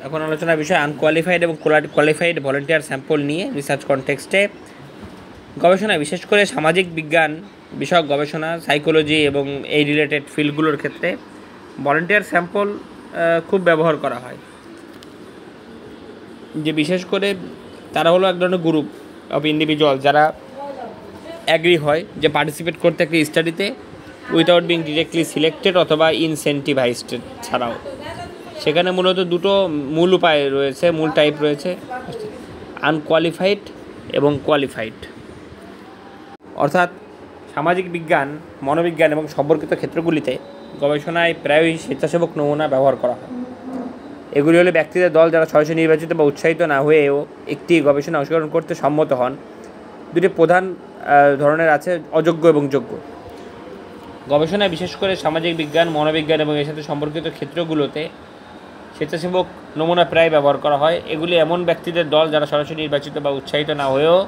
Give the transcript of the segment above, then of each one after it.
এখন আলোচনার বিষয় আনকোয়ালিফাইড এবং কোয়ালিফাইড ভলেন্টিয়ার স্যাম্পল নিয়ে রিসার্চ কনটেক্সটে গবেষণা, বিশেষ করে সামাজিক বিজ্ঞান বিষয়ক গবেষণা, সাইকোলজি এবং এই রিলেটেড ফিল্ডগুলোর ক্ষেত্রে ভলেন্টিয়ার স্যাম্পল খুব ব্যবহার করা হয়। যে বিশেষ করে তারা হলো এক ধরনের গ্রুপ অফ ইন্ডিভিজুয়াল যারা অ্যাগ্রি হয় যে পার্টিসিপেট করতে একটি স্টাডিতে উইথাউট বিং ডিরেক্টলি সিলেক্টেড অথবা ইনসেন্টিভাইজড ছাড়াও। সেখানে মূলত দুটো মূল উপায় রয়েছে, মূল টাইপ রয়েছে, আনকোয়ালিফাইড এবং কোয়ালিফাইড। অর্থাৎ সামাজিক বিজ্ঞান, মনোবিজ্ঞান এবং সম্পর্কিত ক্ষেত্রগুলিতে গবেষণায় প্রায়ই স্বেচ্ছাসেবক নমুনা ব্যবহার করা হয়। এগুলি হলো ব্যক্তিদের দল যারা সরাসরি নির্বাচিত বা উৎসাহিত না হয়েও একটি গবেষণা অংশগ্রহণ করতে সম্মত হন। দুটি প্রধান ধরনের আছে, অযোগ্য এবং যোগ্য। গবেষণায় বিশেষ করে সামাজিক বিজ্ঞান, মনোবিজ্ঞান এবং এর সাথে সম্পর্কিত ক্ষেত্রগুলোতে স্বেচ্ছাসেবক নমুনা প্রায় ব্যবহার করা হয়। এগুলি এমন ব্যক্তিদের দল যারা সরাসরি নির্বাচিত বা উৎসাহিত না হয়েও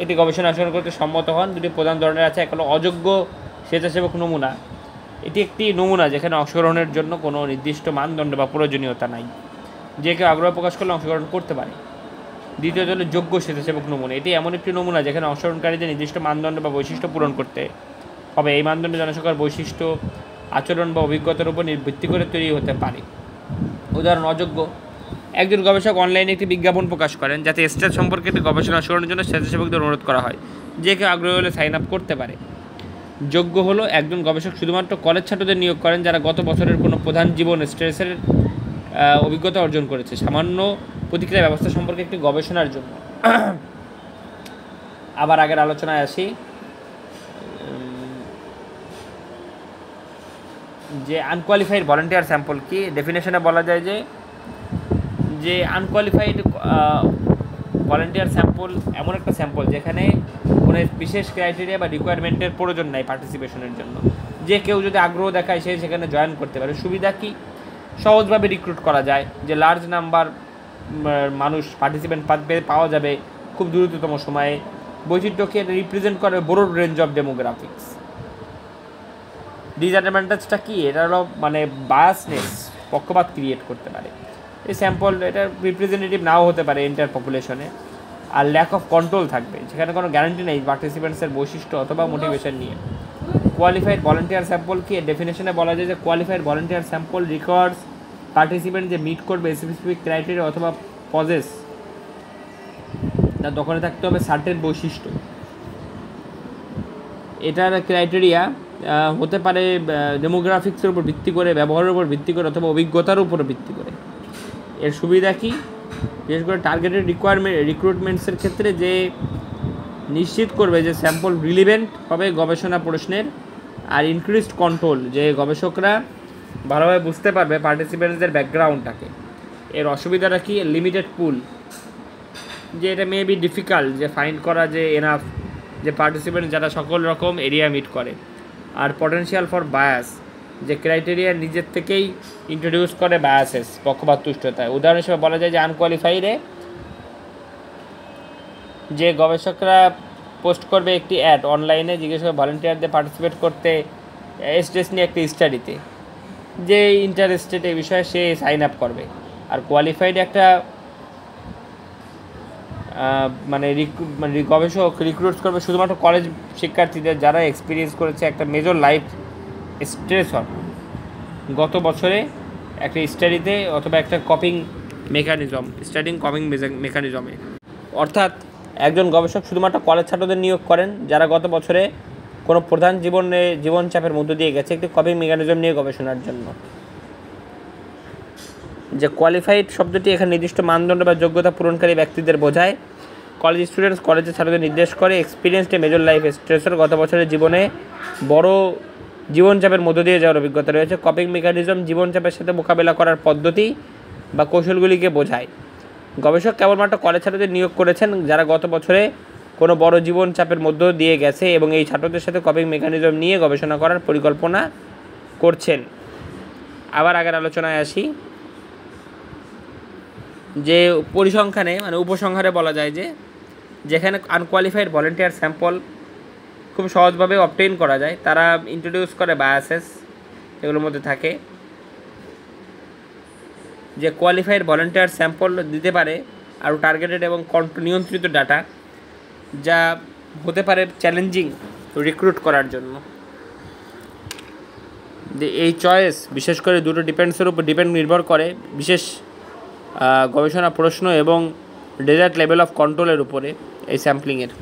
এটি গবেষণা অংশগ্রহণ করতে সম্মত হন। দুটি প্রধান ধরনের আছে, এক হলো অযোগ্য স্বেচ্ছাসেবক নমুনা। এটি একটি নমুনা যেখানে অংশগ্রহণের জন্য কোনো নির্দিষ্ট মানদণ্ড বা প্রয়োজনীয়তা নাই, যে কেউ আগ্রহ প্রকাশ করলে অংশগ্রহণ করতে পারে। দ্বিতীয়ত হলো যোগ্য স্বেচ্ছাসেবক নমুনা। এটি এমন একটি নমুনা যেখানে অংশগ্রহণকারীদের নির্দিষ্ট মানদণ্ড বা বৈশিষ্ট্য পূরণ করতে হবে। এই মানদণ্ড জনসংখ্যার বৈশিষ্ট্য, আচরণ বা অভিজ্ঞতার উপর ভিত্তি করে তৈরি হতে পারে। উদাহরণ, অযোগ্য: একজন গবেষক অনলাইনে একটি বিজ্ঞাপন প্রকাশ করেন যাতে স্টেজ সম্পর্কে একটি গবেষণা অংশগ্রহণের জন্য স্বেচ্ছাসেবকদের অনুরোধ করা হয়, যে কেউ আগ্রহী হলে সাইন আপ করতে পারে। যোগ্য হলো একজন গবেষক শুধুমাত্র কলেজ ছাত্রদের নিয়োগ করেন যারা গত বছরের কোনো প্রধান জীবন স্ট্রেসের অভিজ্ঞতা অর্জন করেছে সামান্য প্রতিক্রিয়া ব্যবস্থা সম্পর্কে একটি গবেষণার জন্য। আবার আগের আলোচনায় আসি, যে আনকোয়ালিফাইড ভলান্টিয়ার স্যাম্পল কি। ডেফিনেশনে বলা যায় যে আনকোয়ালিফাইড ভলান্টিয়ার স্যাম্পল এমন একটা স্যাম্পল যেখানে কোনো বিশেষ ক্রাইটেরিয়া বা রিকোয়ারমেন্টের প্রয়োজন নাই পার্টিসিপেশনের জন্য। যে কেউ যদি আগ্রহ দেখায় সে সেখানে জয়েন করতে পারে। সুবিধা কি? সহজভাবে রিক্রুট করা যায়, যে লার্জ নাম্বার মানুষ পার্টিসিপেন্ট পাওয়া যাবে খুব দ্রুততম সময়ে। বৈচিত্র্যকে রিপ্রেজেন্ট করে ব্রড রেঞ্জ অফ ডেমোগ্রাফিক্স। ডিসঅ্যাডভান্টেজটা কি? এটা হলো মানে বায়াসনেস, পক্ষপাত ক্রিয়েট করতে পারে। এই স্যাম্পল এটা রিপ্রেজেন্টেটিভ নাও হতে পারে এন্টার পপুলেশনে। আর ল্যাক অফ কন্ট্রোল থাকবে, সেখানে কোনো গ্যারান্টি নেই পার্টিসিপেন্টসের বৈশিষ্ট্য অথবা মোটিভেশন নিয়ে। কোয়ালিফাইড ভলান্টিয়ার স্যাম্পল কি? ডেফিনেশনে বলা যায় যে qualified volunteer sample requires participant যে মিট করবে স্পেসিফিক ক্রাইটেরিয়া অথবা পজেস, তার দখলে থাকতে হবে সার্টেন বৈশিষ্ট্য। এটার ক্রাইটেরিয়া হতে পারে ডেমোগ্রাফিক্সের উপর ভিত্তি করে, ব্যবহারের উপর ভিত্তি করে অথবা অভিজ্ঞতার উপর ভিত্তি করে। এর সুবিধা কি? বিশেষ করে টার্গেটেড রিক্রুটমেন্টসের ক্ষেত্রে যে নিশ্চিত করবে যে স্যাম্পল রিলিভেন্ট হবে গবেষণা প্রশ্নের। আর ইনক্রিজড কন্ট্রোল, যে গবেষকরা ভালোভাবে বুঝতে পারবে পার্টিসিপেন্টসদের ব্যাকগ্রাউন্ডটাকে। এর অসুবিধাটা কি? লিমিটেড পুল, যে এটা মে বি ডিফিকাল্ট যে ফাইন্ড করা যে এনাফ যে পার্টিসিপেন্ট যারা সকল রকম এরিয়া মিট করে। আর পটেনশিয়াল ফর বায়াস, যে ক্রাইটেরিয়া নিজের থেকেই ইন্ট্রোডিউস করে বায়াসেস, পক্ষপাত তুষ্টতায়। উদাহরণ হিসেবে বলা যায় যে আনকোয়ালিফাইডে যে গবেষকরা পোস্ট করবে একটি অ্যাড অনলাইনে, জিজ্ঞেস করে ভলান্টিয়ারদের পার্টিসিপেট করতে স্ট্রেস নিয়ে একটি স্টাডিতে, যে ইন্টারেস্টেড এই বিষয়ে সে সাইন আপ করবে। আর কোয়ালিফাইড একটা মানে গবেষক রিক্রুট করবে শুধুমাত্র কলেজ শিক্ষার্থীদের যারা এক্সপিরিয়েন্স করেছে একটা মেজর লাইফ স্ট্রেসর গত বছরে একটা স্টাডিতে অথবা একটা কপিং মেকানিজমে। অর্থাৎ একজন গবেষক শুধুমাত্র কলেজ ছাত্রদের নিয়োগ করেন যারা গত বছরে কোনো প্রধান জীবনচাপের মধ্য দিয়ে গেছে একটি কপিং মেকানিজম নিয়ে গবেষণার জন্য। যে কোয়ালিফাইড শব্দটি এখানে নির্দিষ্ট মানদণ্ড বা যোগ্যতা পূরণকারী ব্যক্তিদের বোঝায়। কলেজ স্টুডেন্টস কলেজের ছাত্রদের নির্দেশ করে এক্সপিরিয়েন্সড মেজর লাইফ স্ট্রেসর, গত বছরের জীবনে বড় জীবনচাপের মধ্য দিয়ে যাওয়ার অভিজ্ঞতা রয়েছে। কপিং মেকানিজম জীবনচাপের সাথে মোকাবেলা করার পদ্ধতি বা কৌশলগুলিকে বোঝায়। গবেষক কেবলমাত্র কলেজ ছাত্রদের নিয়োগ করেছেন যারা গত বছরে কোনো বড় জীবনচাপের মধ্য দিয়ে গেছে এবং এই ছাত্রদের সাথে কপিং মেকানিজম নিয়ে গবেষণা করার পরিকল্পনা করছেন। আবার আগের আলোচনায় আসি, যে পরিসংখ্যানে মানে উপসংহারে বলা যায় যে যেখানে আনকোয়ালিফাইড ভলান্টিয়ার স্যাম্পল খুব সহজভাবে অবটেইন করা যায়, তারা ইন্ট্রোডিউস করে বায়াসেস, এগুলোর মধ্যে থাকে যে কোয়ালিফাইড ভলান্টিয়ার স্যাম্পল দিতে পারে আরও টার্গেটেড এবং নিয়ন্ত্রিত ডাটা, যা হতে পারে চ্যালেঞ্জিং রিক্রুট করার জন্য। এই চয়েস বিশেষ করে দুটো ডিপেন্ডসের উপর নির্ভর করে, বিশেষ গবেষণা প্রশ্ন এবং ডেজার্ট লেভেল অফ কন্ট্রোলের উপরে এই স্যাম্পলিংয়ের।